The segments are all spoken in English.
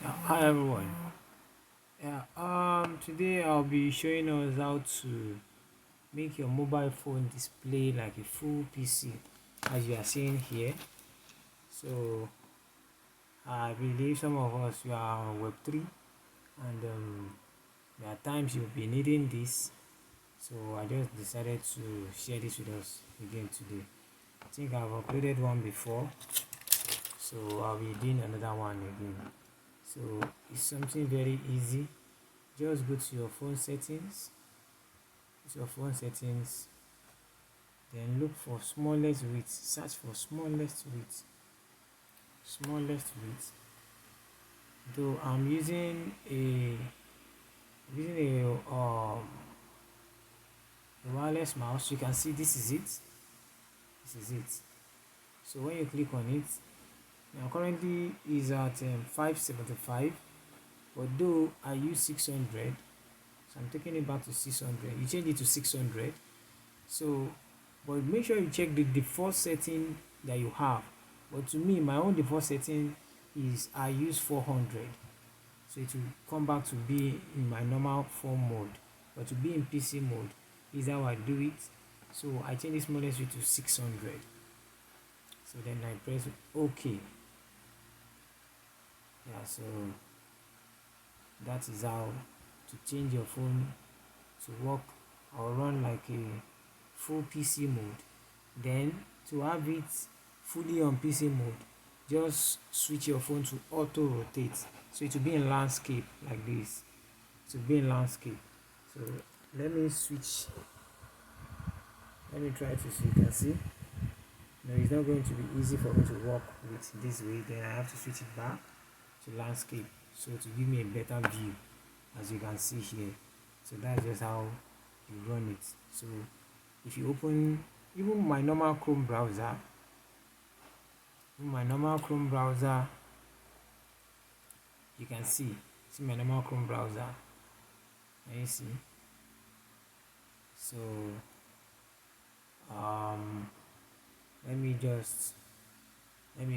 Hi everyone. Today I'll be showing us how to make your mobile phone display like a full PC, as you are seeing here. So I believe some of us you are on Web3, and there are times you'll be needing this. So I just decided to share this with us again today. I think I've uploaded one before, so I'll be doing another one again. So it's something very easy. Just go to your phone settings, then look for smallest width, search for smallest width. Though I'm using a wireless mouse, you can see this is it. So when you click on it, now currently is at 575, but though I use 600, so I'm taking it back to 600. You change it to 600. So but make sure you check the default setting that you have. But to me, my own default setting is I use 400, so it will come back to be in my normal phone mode. But to be in PC mode is how I do it. So I change this model to 600. So then I press OK. Yeah, so that is how to change your phone to work or run like a full PC mode. Then to have it fully on PC mode, just switch your phone to auto rotate, so it will be in landscape like this. To be in landscape. So let me switch. Let me try to so you can see. No, it's not going to be easy for me to work with this way. Then I have to switch it back to landscape, so to give me a better view, as you can see here. So that's just how you run it. So if you open even my normal Chrome browser, you can see my normal Chrome browser. Can you see? So um let me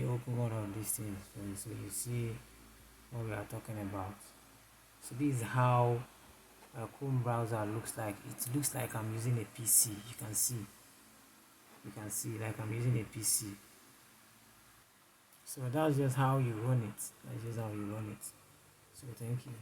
open one of these things for you, so you see what we are talking about. So this is how a Chrome browser looks like. It looks like I'm using a PC. You can see like I'm using a PC. So that's just how you run it. So thank you.